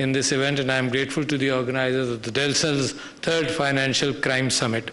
in this event, and I am grateful to the organizers of the DELSA's third Financial Crime Summit.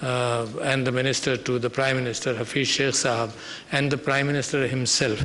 and the minister to the Prime Minister Hafiz Sheikh Sahab and the Prime Minister himself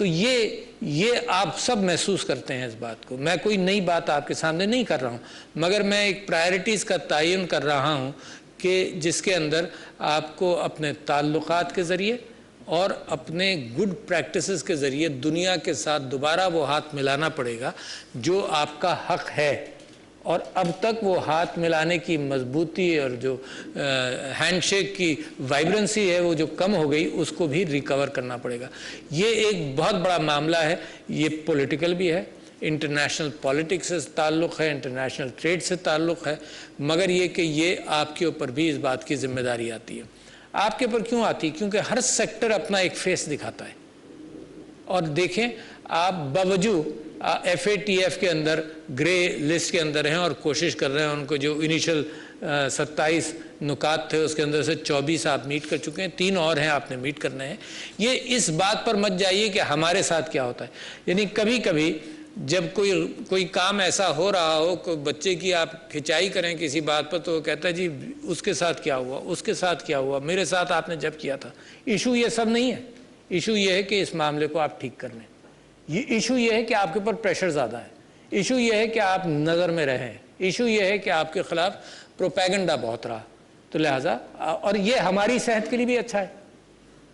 تو یہ آپ سب محسوس کرتے ہیں اس بات کو. میں کوئی نئی بات آپ کے سامنے نہیں کر رہا ہوں, مگر میں ایک پرائرٹیز کا تعین کر رہا ہوں کہ جس کے اندر آپ کو اپنے تعلقات کے ذریعے اور اپنے گڈ پریکٹسز کے ذریعے دنیا کے ساتھ دوبارہ وہ ہاتھ ملانا پڑے گا جو آپ کا حق ہے, اور اب تک وہ ہاتھ ملانے کی مضبوطی اور جو ہینڈ شیک کی وائبرنسی ہے وہ جو کم ہو گئی اس کو بھی ریکور کرنا پڑے گا. یہ ایک بہت بڑا معاملہ ہے, یہ پولیٹیکل بھی ہے, انٹرنیشنل پالیٹکس سے تعلق ہے, انٹرنیشنل ٹریڈ سے تعلق ہے, مگر یہ کہ یہ آپ کے اوپر بھی اس بات کی ذمہ داری آتی ہے. آپ کے اوپر کیوں آتی ہے؟ کیونکہ ہر سیکٹر اپنا ایک فیس دکھاتا ہے. اور دیکھیں آپ باوجود ایف اے ٹی ایف کے اندر گرے لسٹ کے اندر ہیں اور کوشش کر رہے ہیں ان کو جو انیشل 27 نکات تھے اس کے اندر سے 24 آپ میٹ کر چکے ہیں, 3 اور ہیں آپ نے میٹ کرنے ہیں. یہ اس بات پر مت جائیے کہ ہمارے ساتھ کیا ہوتا ہے. یعنی کبھی کبھی جب کوئی کام ایسا ہو رہا ہو, کوئی بچے کی آپ کھنچائی کریں کسی بات پر تو وہ کہتا ہے جی اس کے ساتھ کیا ہوا, اس کے ساتھ کیا ہوا, میرے ساتھ آپ نے جب کیا تھا. ایشو یہ سب نہیں ہے. ایشو یہ ہے کہ اس معاملے کو آپ ٹھیک کر لیں. یہ ایشو یہ ہے کہ آپ کے اوپر پریشر زیادہ ہے. ایشو یہ ہے کہ آپ نظر میں رہیں. ایشو یہ ہے کہ آپ کے خلاف پروپیگنڈا بہت رہا. تو لہٰذا اور یہ ہماری صحت کے لیے بھی اچھا ہے,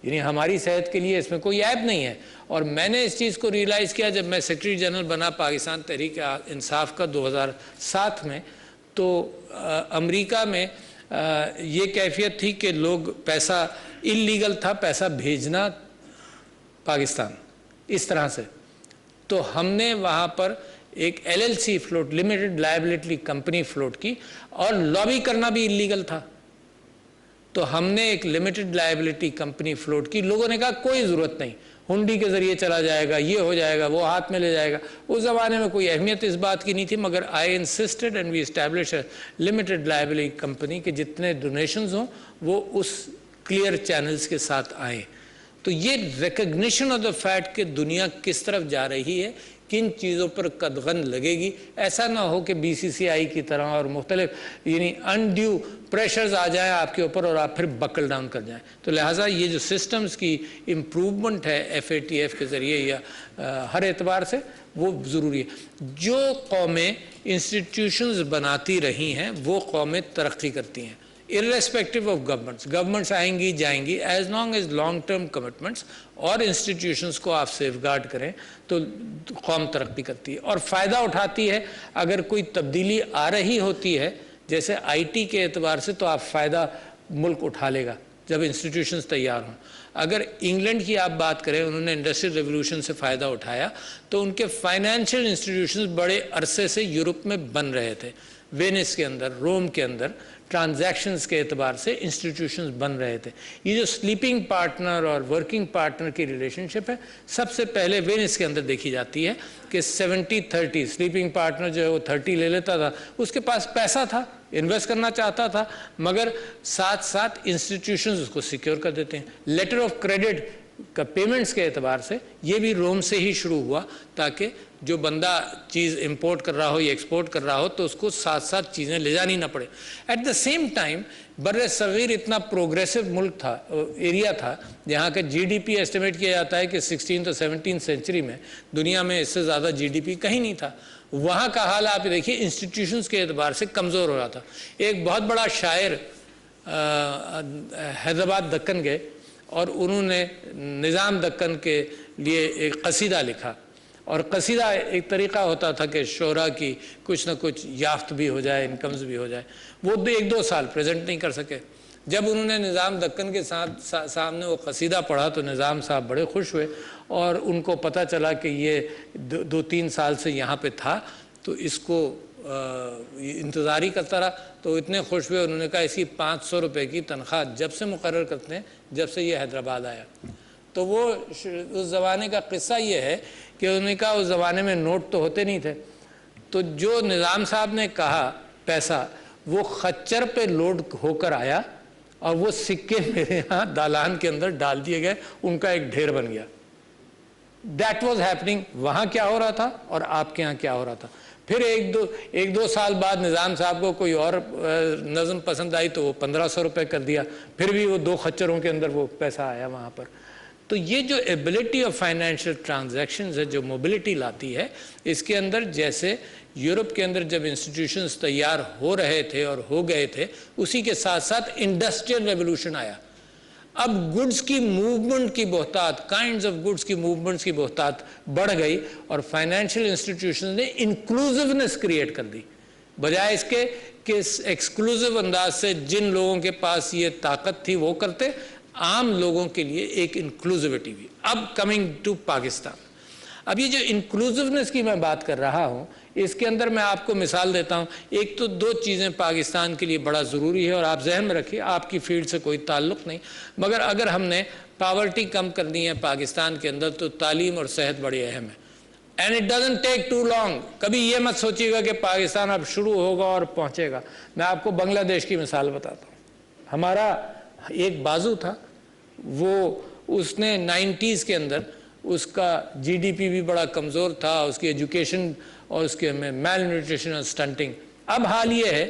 یعنی ہماری صحت کے لیے اس میں کوئی عیب نہیں ہے. اور میں نے اس چیز کو ریئلائز کیا جب میں سیکرٹری جنرل بنا پاکستان تحریک انصاف کا 2007 میں, تو امریکہ میں یہ کیفیت تھی کہ لوگ پیسہ انلیگل تھا پیسہ بھیجنا پاکستان اس طرح سے. تو ہم نے وہاں پر ایک LLC float, limited liability company float کی, اور لابی کرنا بھی انلیگل تھا. تو ہم نے ایک لمیٹڈ لائبلٹی کمپنی فلوٹ کی. لوگوں نے کہا کوئی ضرورت نہیں, ہنڈی کے ذریعے چلا جائے گا, یہ ہو جائے گا, وہ ہاتھ میں لے جائے گا. اس زمانے میں کوئی اہمیت اس بات کی نہیں تھی, مگر I insisted and we establish a limited liability company کہ جتنے ڈونیشنز ہوں وہ اس کلیئر چینلز کے ساتھ آئیں. تو یہ ریکگنیشن آف دا فیکٹ کہ دنیا کس طرف جا رہی ہے, کن چیزوں پر قدغن لگے گی. ایسا نہ ہو کہ BCCI کی طرح اور مختلف یعنی انڈیو پریشرز آ جائیں آپ کے اوپر اور آپ پھر بکل ڈاؤن کر جائیں. تو لہٰذا یہ جو سسٹمز کی امپروومنٹ ہے FATF کے ذریعے یا ہر اعتبار سے وہ ضروری ہے. جو قومیں انسٹیٹیوشنز بناتی رہی ہیں وہ قومیں ترقی کرتی ہیں irrespective of گورنمنٹس آئیں گی جائیں گی, as long as long term commitments اور انسٹیٹیوشنس کو آپ سیف گارڈ کریں تو قوم ترقی کرتی ہے اور فائدہ اٹھاتی ہے. اگر کوئی تبدیلی آ رہی ہوتی ہے جیسے IT کے اعتبار سے, تو آپ فائدہ ملک اٹھا لے گا جب انسٹیٹیوشنز تیار ہوں. اگر انگلینڈ کی آپ بات کریں, انہوں نے انڈسٹریل ریولوشن سے فائدہ اٹھایا تو ان کے فائنینشیل انسٹیٹیوشنز بڑے عرصے سے یورپ میں بن رہے تھے. وینس کے اندر, روم کے اندر ٹرانزیکشنز کے اعتبار سے انسٹیٹیوشنز بن رہے تھے. یہ جو سلیپنگ پارٹنر اور ورکنگ پارٹنر کی ریلیشن شپ ہے سب سے پہلے وینس کے اندر دیکھی جاتی ہے کہ 70-30 سلیپنگ پارٹنر جو ہے وہ 30 لے لیتا تھا, اس کے پاس پیسہ تھا, انویسٹ کرنا چاہتا تھا, مگر ساتھ ساتھ انسٹیٹیوشنز اس کو سیکیور کر دیتے ہیں. لیٹر آف کریڈٹ کا پیمنٹس کے اعتبار سے یہ بھی روم سے ہی شروع ہوا تاکہ جو بندہ چیز امپورٹ کر رہا ہو یا ایکسپورٹ کر رہا ہو تو اس کو ساتھ ساتھ چیزیں لے جانی نہ پڑے. ایٹ دا سیم ٹائم بر صغیر اتنا پروگریسو ملک تھا, ایریا تھا, جہاں کا GDP ایسٹیمیٹ کیا جاتا ہے کہ 16 اور 17 سینچری میں دنیا میں اس سے زیادہ GDP کہیں نہیں تھا. وہاں کا حال آپ دیکھیے انسٹیٹیوشنز کے اعتبار سے کمزور ہو رہا تھا. ایک بہت بڑا شاعر حیدرآباد دکن گئے اور انہوں نے نظام دکن کے لیے ایک قصیدہ لکھا, اور قصیدہ ایک طریقہ ہوتا تھا کہ شعراء کی کچھ نہ کچھ یافت بھی ہو جائے, انکمز بھی ہو جائے. وہ 1-2 سال پریزنٹ نہیں کر سکے. جب انہوں نے نظام دکن کے سامنے وہ قصیدہ پڑھا تو نظام صاحب بڑے خوش ہوئے, اور ان کو پتہ چلا کہ یہ 2-3 سال سے یہاں پہ تھا تو اس کو انتظار ہی کرتا رہا. تو اتنے خوش ہوئے, انہوں نے کہا اسی 500 روپے کی تنخواہ جب سے مقرر کرتے ہیں جب سے یہ حیدرآباد آیا. تو وہ اس زمانے کا قصہ یہ ہے کہ انہوں نے کہا اس زمانے میں نوٹ تو ہوتے نہیں تھے, تو جو نظام صاحب نے کہا پیسہ وہ خچر پہ لوڈ ہو کر آیا اور وہ سکے میرے ہاں دالان کے اندر ڈال دیے گئے, ان کا ایک ڈھیر بن گیا. That was happening. وہاں کیا ہو رہا تھا اور آپ کے ہاں کیا ہو رہا تھا. پھر ایک دو سال بعد نظام صاحب کو کوئی اور نظم پسند آئی تو وہ 1500 روپے کر دیا, پھر بھی وہ 2 خچروں کے اندر وہ پیسہ آیا وہاں پر. تو یہ جو ایبلٹی آف فائنینشیل ٹرانزیکشنز ہے جو موبلٹی لاتی ہے، اس کے اندر جیسے یورپ کے اندر جب انسٹیٹیوشنز تیار ہو رہے تھے اور ہو گئے تھے، اسی کے ساتھ ساتھ انڈسٹریل ریولوشن آیا. اب گڈز کی موومنٹ کی بہتات، کائنڈز آف گڈز کی موومنٹس کی بہتات بڑھ گئی، اور فائنینشیل انسٹیٹیوشنز نے انکلوزونیس کریٹ کر دی، بجائے اس کے کہ ایکسکلوزیو انداز سے جن لوگوں کے پاس یہ طاقت تھی وہ کرتے، عام لوگوں کے لیے ایک انکلوزیوٹی بھی. اب کمنگ ٹو پاکستان، اب یہ جو انکلوزونیس کی میں بات کر رہا ہوں، اس کے اندر میں آپ کو مثال دیتا ہوں. ایک تو دو چیزیں پاکستان کے لیے بڑا ضروری ہے، اور آپ ذہن میں رکھیے آپ کی فیلڈ سے کوئی تعلق نہیں، مگر اگر ہم نے پاورٹی کم کرنی ہے پاکستان کے اندر تو تعلیم اور صحت بڑی اہم ہے. And it doesn't take too long. کبھی یہ مت سوچیے گا کہ پاکستان اب شروع ہوگا اور پہنچے گا. میں آپ کو بنگلہ دیش کی مثال بتاتا ہوں. ہمارا ایک بازو تھا، وہ اس نے 90s کے اندر اس کا جی ڈی پی بھی بڑا کمزور تھا، اس کی ایجوکیشن اور اس کے میں میل نیوٹریشن اور سٹنٹنگ. اب حال یہ ہے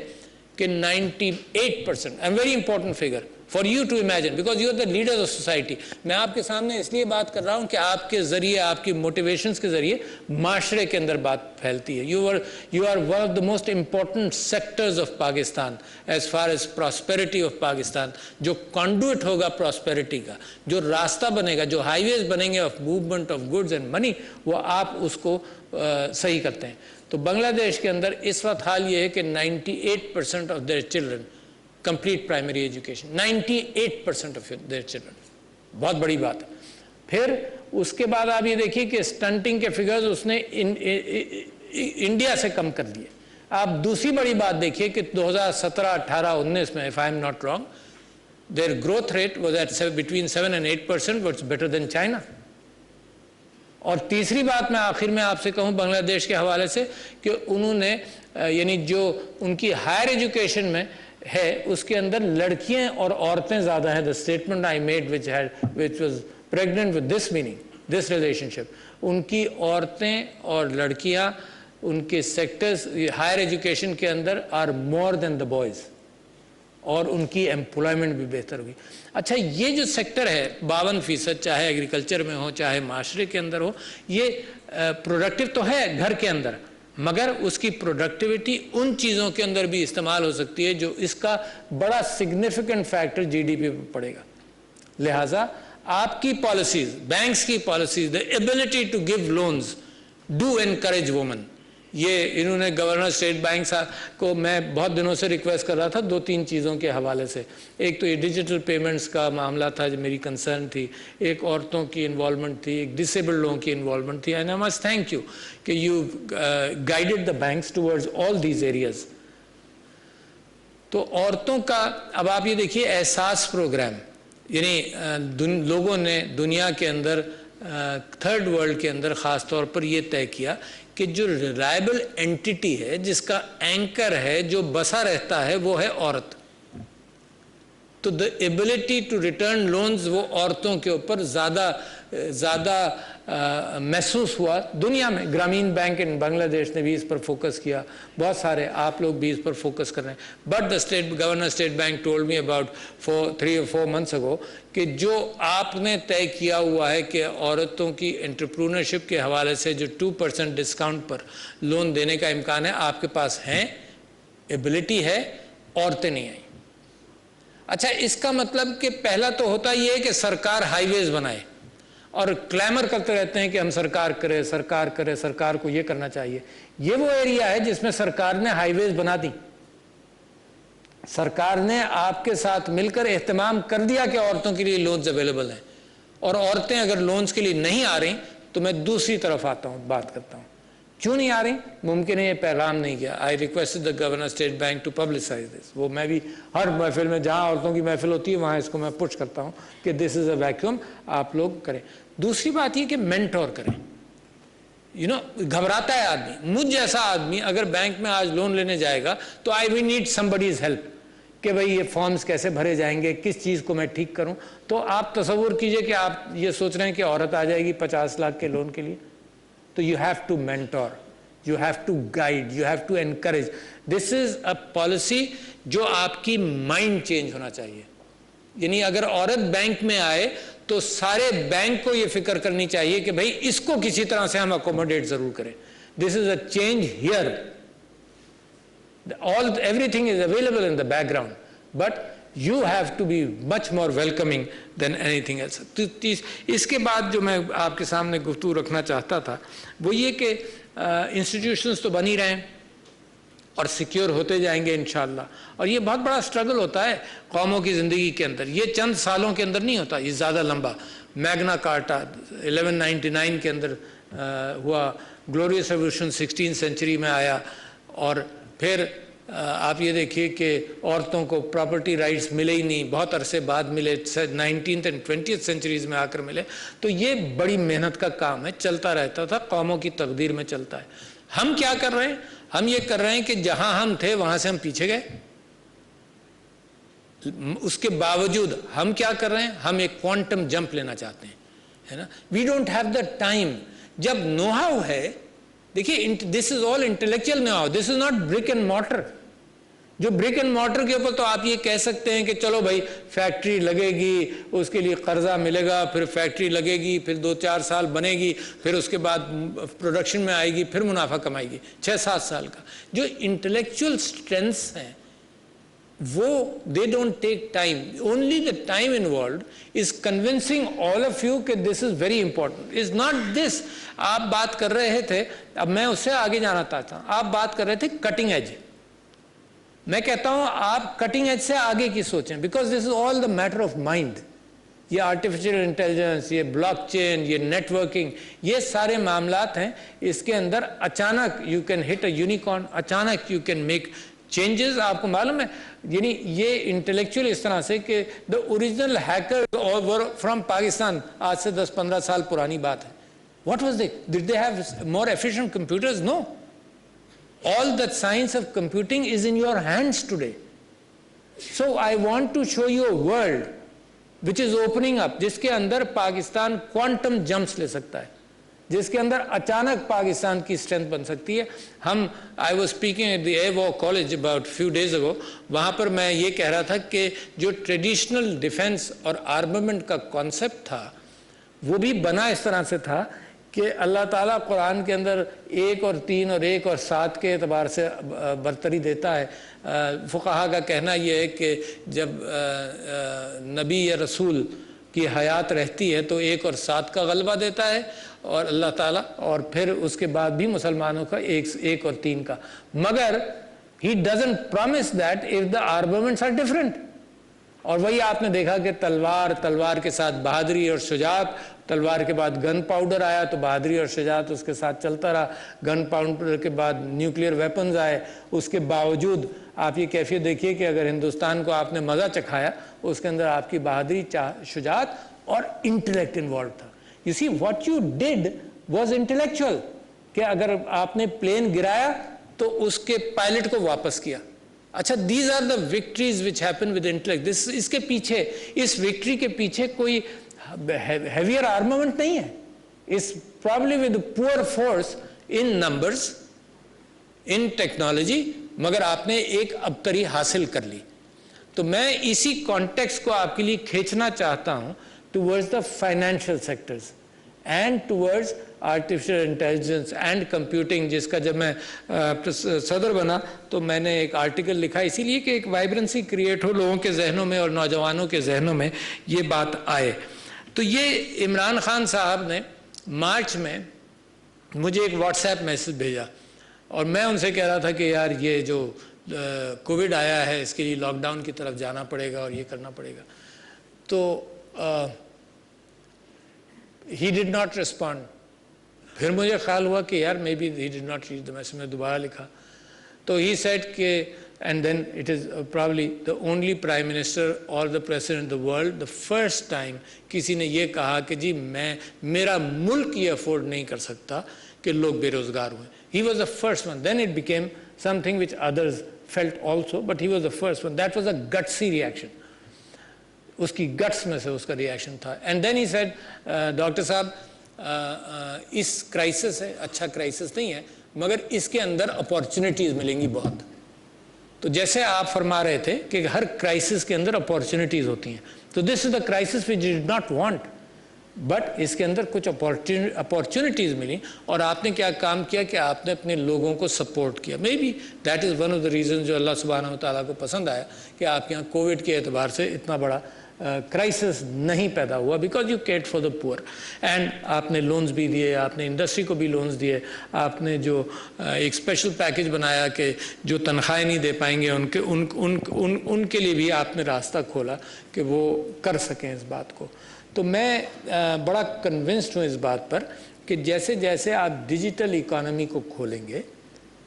کہ 98%، a very important figure for you to imagine because you are the leaders of society. میں آپ کے سامنے اس لیے بات کر رہا ہوں کہ آپ کے ذریعے، آپ کی موٹیویشنز کے ذریعے معاشرے کے اندر بات پھیلتی ہے. You are one of the most important sectors of Pakistan as far as prosperity of Pakistan. جو کانڈوئٹ ہوگا پراسپیرٹی کا، جو راستہ بنے گا، جو ہائی ویز بنیں گے of movement of goods and money, وہ آپ اس کو صحیح کرتے ہیں. تو بنگلہ دیش کے اندر اس وقت حال یہ ہے کہ 98% of their children complete primary education. 98% of their children, بہت بڑی بات ہے. پھر اس کے بعد آپ یہ دیکھیے کہ سٹنٹنگ کے فگرز اس نے انڈیا سے کم کر دیے. آپ دوسری بڑی بات دیکھیے کہ 2017، 18، 19 میں if I am not wrong their growth rate was at between 7 and 8%, which is better than China. اور تیسری بات میں آخر میں آپ سے کہوں بنگلہ دیش کے حوالے سے کہ انہوں نے یعنی جو ان کی ہائر ایجوکیشن میں ہے اس کے اندر لڑکیاں اور عورتیں زیادہ ہیں. the statement I made which was pregnant with this meaning, this relationship. ان کی عورتیں اور لڑکیاں ان کے سیکٹرز ہائر ایجوکیشن کے اندر are more than the boys, اور ان کی ایمپلائمنٹ بھی بہتر ہوئی. اچھا، یہ جو سیکٹر ہے 52%، چاہے ایگریکلچر میں ہو چاہے معاشرے کے اندر ہو، یہ پروڈکٹیو تو ہے گھر کے اندر، مگر اس کی پروڈکٹیوٹی ان چیزوں کے اندر بھی استعمال ہو سکتی ہے جو اس کا بڑا significant factor G D P پہ پڑے گا. لہٰذا آپ کی پالیسیز، بینکس کی policies, the ability to give loans do encourage women. یہ انہوں نے گورنر اسٹیٹ بینک کو میں بہت دنوں سے ریکویسٹ کر رہا تھا 2-3 چیزوں کے حوالے سے. ایک تو یہ ڈیجیٹل پیمنٹس کا معاملہ تھا جو میری کنسرن تھی، ایک عورتوں کی انوالومنٹ تھی، ایک ڈسیبلڈ لوگوں کی انوالومنٹ تھی. And I must thank you کہ you guided the banks towards all these areas. تو عورتوں کا اب آپ یہ دیکھیے احساس پروگرام، یعنی لوگوں نے دنیا کے اندر تھرڈ ورلڈ کے اندر خاص طور پر یہ طے کیا کہ جو ریلائبل اینٹیٹی ہے، جس کا اینکر ہے، جو بسا رہتا ہے، وہ ہے عورت. تو the ability to return loans وہ عورتوں کے اوپر زیادہ محسوس ہوا دنیا میں. گرامین بینک ان بنگلہ دیش نے بھی اس پر فوکس کیا، بہت سارے آپ لوگ بھی اس پر فوکس کر رہے ہیں. But the governor State bank told me about 3 or 4 months ago کہ جو آپ نے طے کیا ہوا ہے کہ عورتوں کی انٹرپرونرشپ کے حوالے سے جو 2% ڈسکاؤنٹ پر لون دینے کا امکان ہے، آپ کے پاس ہیں، ایبلٹی ہے، عورتیں نہیں آئیں. اچھا، اس کا مطلب کہ پہلا تو ہوتا یہ ہے کہ سرکار ہائی ویز بنائے، اور کلیمر کرتے رہتے ہیں کہ ہم سرکار کرے، سرکار کو یہ کرنا چاہیے. یہ وہ ایریا ہے جس میں سرکار نے ہائی ویز بنا دی. سرکار نے آپ کے ساتھ مل کر اہتمام کر دیا کہ عورتوں کے لیے لونز اویلیبل ہیں، اور عورتیں اگر لونز کے لیے نہیں آ رہی تو میں دوسری طرف آتا ہوں، بات کرتا ہوں کیوں نہیں آ رہی. ممکن ہے یہ پیغام نہیں گیا. I requested the governor State Bank to publicise this. وہ میں بھی ہر محفل میں جہاں عورتوں کی محفل ہوتی ہے وہاں اس کو میں پش کرتا ہوں کہ دس از اے ویکیوم، آپ لوگ کریں. دوسری بات یہ کہ مینٹور کریں. گھبراتا ہے آدمی، مجھ جیسا آدمی اگر بینک میں آج لون لینے جائے گا تو I we need some buddies help کہ بھئی یہ فارمز کیسے بھرے جائیں گے، کس چیز کو میں ٹھیک کروں. تو آپ تصور کیجئے کہ آپ یہ سوچ رہے ہیں کہ عورت آ جائے گی 50 لاکھ کے لون کے لیے. تو you have to mentor, you have to guide, you have to encourage. This is a policy جو آپ کی مائنڈ چینج ہونا چاہیے. یعنی اگر عورت بینک میں آئے تو سارے بینک کو یہ فکر کرنی چاہیے کہ بھائی اس کو کسی طرح سے ہم اکوموڈیٹ ضرور کریں. This is a change here. Everything is available in the background, but you have to be much more welcoming than anything else. اس کے بعد جو میں آپ کے سامنے گفتگو رکھنا چاہتا تھا وہ یہ کہ انسٹیٹیوشنز تو بن ہی رہے ہیں اور سیکیور ہوتے جائیں گے انشاءاللہ. اور یہ بہت بڑا سٹرگل ہوتا ہے قوموں کی زندگی کے اندر. یہ چند سالوں کے اندر نہیں ہوتا, یہ زیادہ لمبا. میگنا کارٹا 1199 کے اندر ہوا, گلوریس ریولوشن 16 سینچری میں آیا, اور پھر آپ یہ دیکھیے کہ عورتوں کو پراپرٹی رائٹس ملے ہی نہیں, بہت عرصے بعد ملے, 19th and 20th سینچریز میں آ کر ملے. تو یہ بڑی محنت کا کام ہے, چلتا رہتا تھا, قوموں کی تقدیر میں چلتا ہے. ہم کیا کر رہے ہیں؟ ہم یہ کر رہے ہیں کہ جہاں ہم تھے وہاں سے ہم پیچھے گئے. اس کے باوجود ہم کیا کر رہے ہیں؟ ہم ایک کوانٹم جمپ لینا چاہتے ہیں, ہے نا. We don't have the time. جب نو ہاؤ ہے, دیکھیے this is all intellectual know how, this is not brick and mortar. جو برک اینڈ مارٹر کے اوپر تو آپ یہ کہہ سکتے ہیں کہ چلو بھائی فیکٹری لگے گی, اس کے لیے قرضہ ملے گا, پھر فیکٹری لگے گی, پھر 2-4 سال بنے گی, پھر اس کے بعد پروڈکشن میں آئے گی, پھر منافع کمائے گی, 6-7 سال کا. جو انٹلیکچوئل اسٹرینتھس ہیں وہ they don't take time. Only the time involved is convincing all of you کہ this is very important. It's not this. آپ بات کر رہے تھے, اب میں اس سے آگے جانا چاہتا ہوں, آپ بات کر رہے تھے کٹنگ ایج. میں کہتا ہوں آپ کٹنگ ایج سے آگے کی سوچیں, because this is all the matter of mind. یہ آرٹیفیشیل انٹیلیجنس, یہ بلاک چین, یہ نیٹ ورکنگ, یہ سارے معاملات ہیں. اس کے اندر اچانک you can hit a unicorn, اچانک یو کین میک چینجز. آپ کو معلوم ہے یعنی یہ انٹلیکچوئل اس طرح سے کہ the original hacker from Pakistan, آج سے 10-15 سال پرانی بات ہے. What was they? Did they have more efficient computers? No. All the science of computing is in your hands today. So I want to show you a world which is opening up, جس کے اندر Pakistan quantum jumps لے سکتا ہے, جس کے اندر اچانک پاکستان کی strength بن سکتی ہے. ہم I was speaking at the Air War College about few days ago. وہاں پر میں یہ کہہ رہا تھا کہ جو ٹریڈیشنل ڈیفense اور آرممنٹ کا کانسیپٹ تھا وہ بھی بنا اس طرح سے تھا کہ اللہ تعالیٰ قرآن کے اندر 1 اور 3 اور 1 اور 7 کے اعتبار سے برتری دیتا ہے. فقہا کا کہنا یہ ہے کہ جب نبی یا رسول کی حیات رہتی ہے تو 1 اور 7 کا غلبہ دیتا ہے اور اللہ تعالیٰ, اور پھر اس کے بعد بھی مسلمانوں کا 1 اور 3 کا. مگر he doesn't promise that if the armaments are different. اور وہی آپ نے دیکھا کہ تلوار کے ساتھ بہادری اور شجاعت, تلوار کے بعد گن پاؤڈر آیا تو بہادری اور شجاعت اس کے ساتھ چلتا رہا. گن پاؤڈر کے بعد نیوکلیئر ویپنز آئے. اس کے باوجود آپ یہ کیفیت دیکھیے کہ اگر ہندوستان کو آپ نے مزہ چکھایا, اس کے اندر آپ کی بہادری, شجاعت اور انٹلیکٹ انوالو تھا. You see, what you did was intellectual. کہ اگر آپ نے پلین گرایا تو اس کے پائلٹ کو واپس کیا. اچھا, these are the victories which happen with intellect. اس کے پیچھے, اس وکٹری کے پیچھے کوئی heavier armament نہیں ہے. It's probably with poor force in numbers, in technology, مگر آپ نے ایک ابتری حاصل کر لی. تو میں اسی کانٹیکس کو آپ کے لیے کھینچنا چاہتا ہوں towards the financial sectors and towards artificial intelligence and computing, جس کا جب میں صدر بنا تو میں نے ایک آرٹیکل لکھا اسی لیے کہ ایک وائبرنسی کریٹ ہو لوگوں کے ذہنوں میں اور نوجوانوں کے ذہنوں میں یہ بات آئے. تو یہ عمران خان صاحب نے مارچ میں مجھے ایک واٹس ایپ میسج بھیجا اور میں ان سے کہہ رہا تھا کہ یار یہ جو کووڈ آیا ہے اس کے لیے لاک ڈاؤن کی طرف جانا پڑے گا اور یہ کرنا پڑے گا. تو he did not respond. پھر مجھے خیال ہوا کہ یار maybe he did not read the message. میں دوبارہ لکھا تو he said کہ and then it is probably the only prime minister or the president in the world, the first time کسی نے یہ کہا کہ جی میرا ملک یہ افورڈ نہیں کر سکتا کہ لوگ بے روزگار ہوئے. He was the first one. Then it became something which others felt also, but he was the first one. That was a gutsy reaction. اس کی گٹس میں سے اس کا ریاکشن تھا. And then he said, doctor sahab اس crisis ہے, اچھا crisis نہیں ہے مگر اس کے اندر اپارچونیٹیز ملیں گی بہت. تو جیسے آپ فرما رہے تھے کہ ہر کرائسس کے اندر اپارچونیٹیز ہوتی ہیں, تو this is the crisis which did not want. But اس کے اندر کچھ اپارچونیٹیز ملی اور آپ نے کیا کام کیا کہ آپ نے اپنے لوگوں کو سپورٹ کیا. May be that is one of the reason جو اللہ سبحانہ و تعالیٰ کو پسند آیا کہ آپ کے یہاں کووڈ کے اعتبار سے اتنا بڑا کرائسس نہیں پیدا ہوا, because you cared for the poor. And آپ نے لونز بھی دیے, آپ نے انڈسٹری کو بھی لونز دیے, آپ نے جو ایک اسپیشل پیکج بنایا کہ جو تنخواہیں نہیں دے پائیں گے ان کے لیے بھی آپ نے راستہ کھولا کہ وہ کر سکیں اس بات کو. تو میں بڑا کنونسڈ ہوں اس بات پر کہ جیسے جیسے آپ ڈیجیٹل اکانومی کو کھولیں گے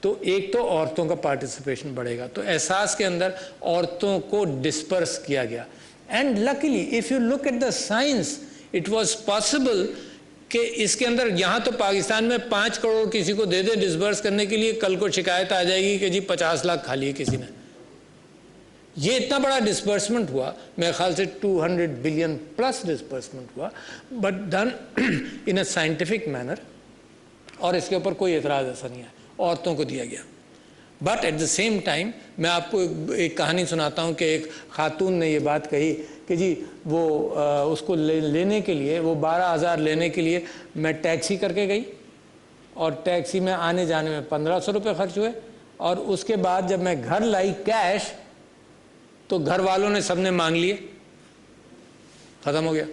تو ایک تو عورتوں کا پارٹیسپیشن بڑھے گا. تو احساس کے اندر عورتوں کو ڈسپرس کیا گیا. And likely if you look at the science it was possible کہ اس کے اندر یہاں تو پاکستان میں 5 کروڑ کسی کو دے دے ڈسبرس کرنے کے لیے, کل کو شکایت آ جائے گی کہ جی 50 لاکھ کھا لیے کسی نے. یہ اتنا بڑا ڈسبرسمنٹ ہوا, میرے خیال سے 200 بلین پلس ڈسبرسمنٹ ہوا, but done in a scientific manner, اور اس کے اوپر کوئی اعتراض ایسا نہیں ہے, عورتوں کو دیا گیا. But at the same time میں آپ کو ایک کہانی سناتا ہوں کہ ایک خاتون نے یہ بات کہی کہ جی وہ اس کو لینے کے لیے, وہ 12,000 لینے کے لیے میں ٹیکسی کر کے گئی, اور ٹیکسی میں آنے جانے میں 1,500 روپے خرچ ہوئے, اور اس کے بعد جب میں گھر لائی کیش تو گھر والوں نے سب نے مانگ لیے, ختم ہو گیا.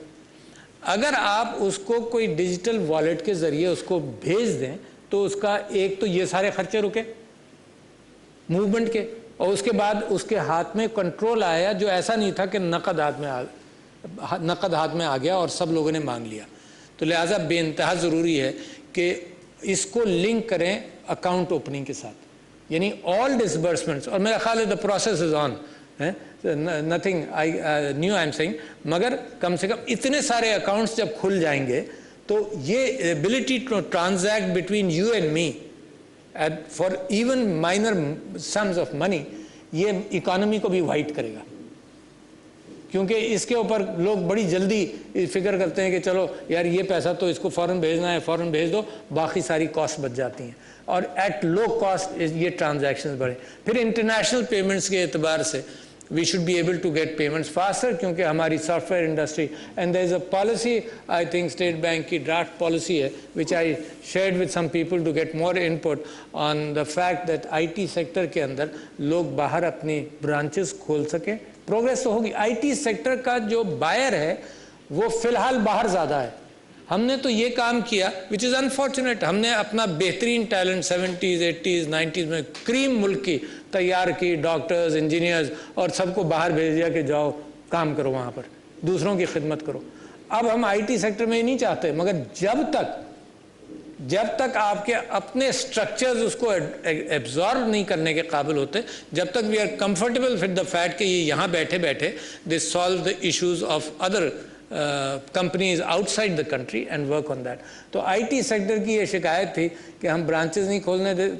اگر آپ اس کو کوئی ڈیجیٹل والیٹ کے ذریعے اس کو بھیج دیں تو اس کا ایک تو یہ سارے خرچے رکے موومنٹ کے, اور اس کے بعد اس کے ہاتھ میں کنٹرول آیا جو ایسا نہیں تھا کہ نقد ہاتھ میں آ گیا اور سب لوگوں نے مانگ لیا. تو لہٰذا بے انتہا ضروری ہے کہ اس کو لنک کریں اکاؤنٹ اوپننگ کے ساتھ, یعنی آل ڈسبرسمنٹس, اور میرا خیال ہے the process is on, nothing new I am saying, مگر کم سے کم اتنے سارے اکاؤنٹس جب کھل جائیں گے تو یہ ability to transact between you and me for even minor sums of money, یہ اکانومی کو بھی وائٹ کرے گا. کیونکہ اس کے اوپر لوگ بڑی جلدی فکر کرتے ہیں کہ چلو یار یہ پیسہ تو اس کو فوراً بھیجنا ہے, فوراً بھیج دو, باقی ساری کاسٹ بچ جاتی ہیں, اور ایٹ لو کاسٹ یہ ٹرانزیکشنز بڑھے. پھر انٹرنیشنل پیمنٹس کے اعتبار سے we should be able to get payments faster کیونکہ ہماری soft where industry, and there is a policy I think State Bank کی draft policy ہے which I shared with some people to get more input on the fact that IT sector کے اندر لوگ باہر اپنی branches کھول سکیں. Progress تو ہوگی. IT سیکٹر کا جو بائر ہے وہ فی الحال باہر زیادہ ہے. ہم نے تو یہ کام کیا which is unfortunate, ہم نے اپنا بہترین ٹیلنٹ 70s 80s 90s میں کریم ملک کی تیار کی, ڈاکٹرز انجینئرز, اور سب کو باہر بھیج دیا کہ جاؤ کام کرو وہاں پر, دوسروں کی خدمت کرو. اب ہم IT سیکٹر میں نہیں چاہتے, مگر جب تک آپ کے اپنے سٹرکچرز اس کو ایبزارب نہیں کرنے کے قابل ہوتے, جب تک we are comfortable with the fact کہ یہ یہاں بیٹھے بیٹھے they solve the issues of other companies outside the country and work on that. تو IT سیکٹر کی یہ شکایت تھی کہ ہم برانچز نہیں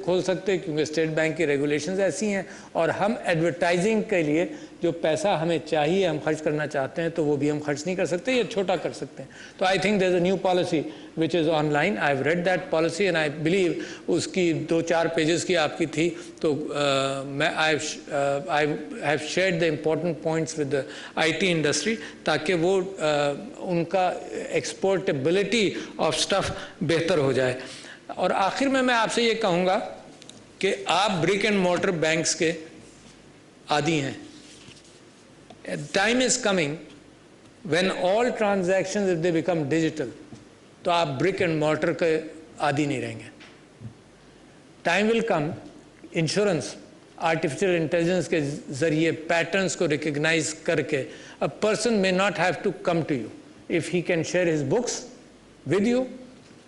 کھول سکتے کیونکہ اسٹیٹ بینک کی ریگولیشنز ایسی ہیں, اور ہم ایڈورٹائزنگ کے لیے جو پیسہ ہمیں چاہیے ہم خرچ کرنا چاہتے ہیں تو وہ بھی ہم خرچ نہیں کر سکتے, یہ چھوٹا کر سکتے ہیں. تو I think there is a new policy which is online. I have read that policy and I believe اس کی 2-4 پیجز کی آپ کی تھی, تو میں I have shared the important points with the IT industry تاکہ وہ ان کا ایکسپورٹیبلٹی آف سٹف بہتر ہو جائے. اور آخر میں آپ سے یہ کہوں گا کہ آپ برک اینڈ مورٹر بینکس کے عادی ہیں. Time is coming when all transactions if they become digital تو آپ برک اینڈ مورٹر کے عادی نہیں رہیں گے. Time will come, insurance artificial intelligence کے ذریعے پیٹرنس کو ریکگنائز کر کے a person may not have to come to you. If he can share his books with you,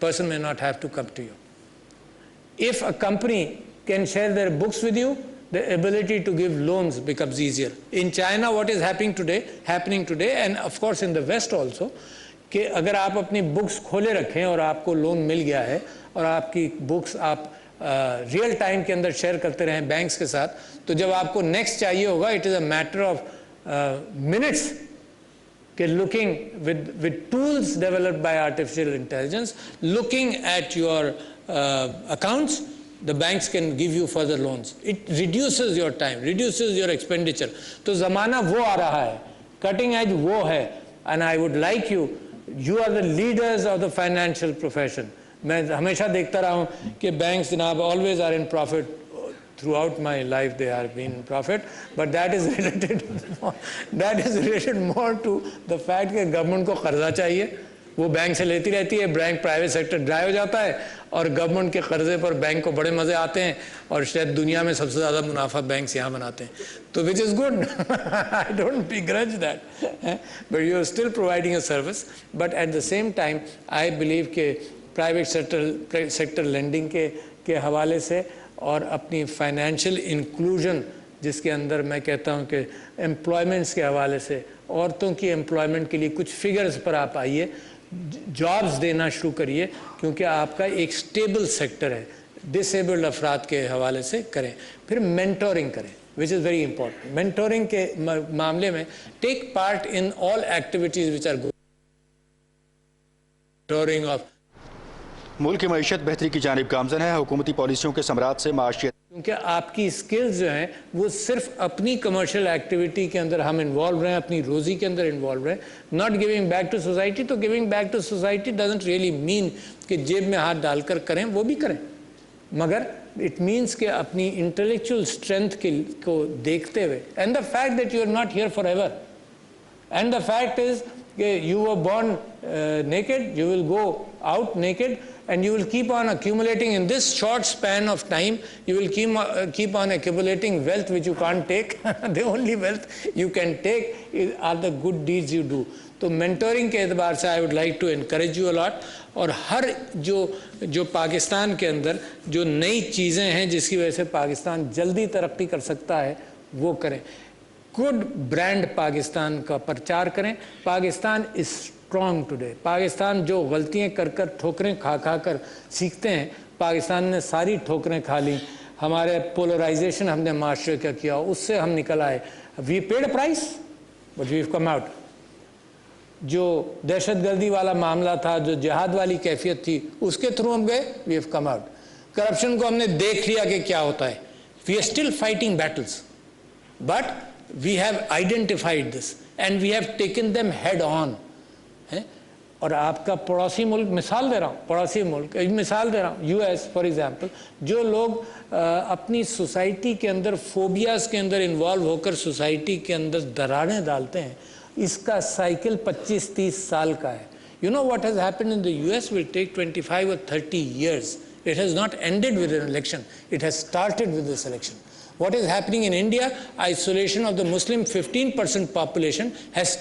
person may not have to come to you. If a company can share their books with you, the ability to give loans becomes easier. In China, what is happening today, and of course in the West also, کہ اگر آپ اپنی books کھولے رکھیں اور آپ کو loan مل گیا ہے اور آپ کی بکس آپ ریئل ٹائم کے اندر شیئر کرتے رہیں بینکس کے ساتھ, تو جب آپ کو نیکسٹ چاہیے ہوگا, it is a matter of minutes کہ looking with tools developed by artificial intelligence, looking at your accounts, the banks can give you further loans. It reduces your time, reduces your expenditure. تو زمانہ وہ آ رہا ہے, cutting edge وہ ہے, and I would like you You are the leaders of the financial profession. میں ہمیشہ دیکھتا رہا ہوں کہ بینکس جناب always are in profit. Throughout my life they have been in profit, but that is related more to the fact کہ government کو قرضہ چاہیے, وہ بینک سے لیتی رہتی ہے, بینک پرائیویٹ سیکٹر ڈرائی ہو جاتا ہے, اور گورنمنٹ کے قرضے پر بینک کو بڑے مزے آتے ہیں, اور شاید دنیا میں سب سے زیادہ منافع بینکس یہاں بناتے ہیں. تو which is good. I don't begrudge that. But you are still providing a service. But at the same time, I believe کہ پرائیویٹ سیکٹر لینڈنگ کے حوالے سے اور اپنی فائنینشیل انکلوژن جس کے اندر میں کہتا ہوں کہ امپلائمنٹس کے حوالے سے عورتوں کی امپلائمنٹ کے لیے کچھ فگرز پر آپ آئیے, جابز دینا شروع کریے, کیونکہ آپ کا ایک سٹیبل سیکٹر ہے. ڈسیبلڈ افراد کے حوالے سے کریں. پھر مینٹورنگ کریں, which is very important. Mentoring کے معاملے میں take part in all activities which are good. Mentoring of milk کی معیشت بہتری کی جانب گامزن ہے. حکومتی پالیسیوں کے ثمرات سے معاشیت, کیونکہ آپ کی سکلز جو ہیں وہ صرف اپنی کمرشل ایکٹیویٹی کے اندر ہم انوالو رہیں, اپنی روزی کے اندر انوالو رہیں, not giving back to society. تو giving back to society doesn't really mean کہ جیب میں ہاتھ ڈال کر کریں, وہ بھی کریں, مگر اٹ مینس کہ اپنی انٹلیکچوئل اسٹرینتھ کو دیکھتے ہوئے, and the fact that you are not here forever, and the fact is کہ you were born naked, you will go out naked, and you will keep on accumulating in this short span of time. You will keep on accumulating wealth which you can't take. The only wealth you can take are the good deeds you do. تو mentoring کے اعتبار سے I would like to encourage you a lot. اور ہر جو پاکستان کے اندر جو نئی چیزیں ہیں جس کی وجہ سے پاکستان جلدی ترقی کر سکتا ہے وہ کریں. گڈ برانڈ پاکستان کا پرچار کریں. Pakistan is strong today. Pakistan جو غلطیاں کر ٹھوکریں کھا کر سیکھتے ہیں, پاکستان نے ساری ٹھوکریں کھا لیں. ہمارے پولرائزیشن ہم نے معاشرے کا کیا, اس سے ہم نکل آئے. We paid a price but we've come out. جو دہشت گردی والا معاملہ تھا, جو جہاد والی کیفیت تھی, اس کے تھرو ہم گئے, we have come out. Corruption کو ہم نے دیکھ لیا کہ کیا ہوتا ہے. We are still fighting battles, but we have identified this and we have taken them head on. اور آپ کا پڑوسی ملک, مثال دے رہا ہوں, پڑوسی ملک مثال دے رہا ہوں, یو ایس فار ایگزامپل, جو لوگ اپنی سوسائٹی کے اندر فوبیاز کے اندر انوالو ہو کر سوسائٹی کے اندر دراڑیں ڈالتے ہیں, اس کا سائیکل 25-30 سال کا ہے. You know what has happened in the US will take 25 or 30 years. It has not ended with an election. It has started with this election. What is happening in India, isolation of the Muslim 15% population has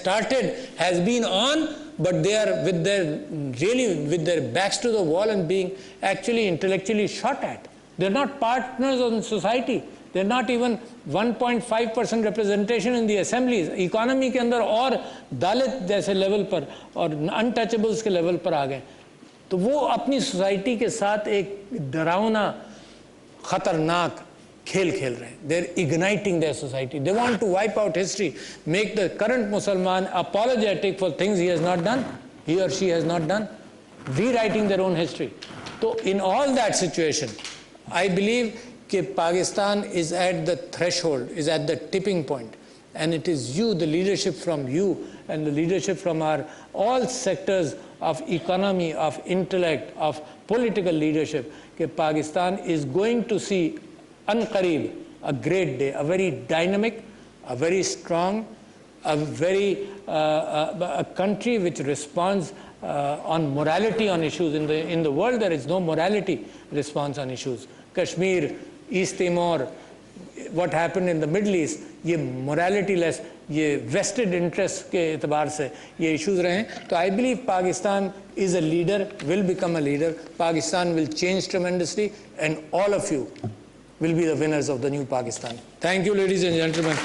been on, but they are with their backs to the wall and being actually intellectually shot at. They're not partners in society. They're not even 1.5% representation in the assemblies. Economy کے اندر اور دالت جیسے level پر اور untouchables کے level پر آ گئے. تو وہ اپنی society کے ساتھ ایک ڈراؤنا خطرناک کھیل کھیل رہے ہیں. They're igniting their society. They want to wipe out history, make the current Musliman apologetic for things he has not done, he or she has not done, rewriting their own history. So in all that situation, I believe that Pakistan is at the threshold, is at the tipping point, and it is you, the leadership from you and the leadership from our all sectors of economy, of intellect, of political leadership, that Pakistan is going to see An-Qareeb, a great day, a very dynamic, a very strong, a country which responds on morality on issues. In the world there is no morality response on issues. Kashmir, East Timor, what happened in the Middle East, یہ morality less, یہ vested interest کے اعتبار سے یہ issues رہے ہیں. تو I believe Pakistan is a leader, will become a leader. Pakistan will change tremendously, and all of you will be the winners of the new Pakistan. Thank you, ladies and gentlemen.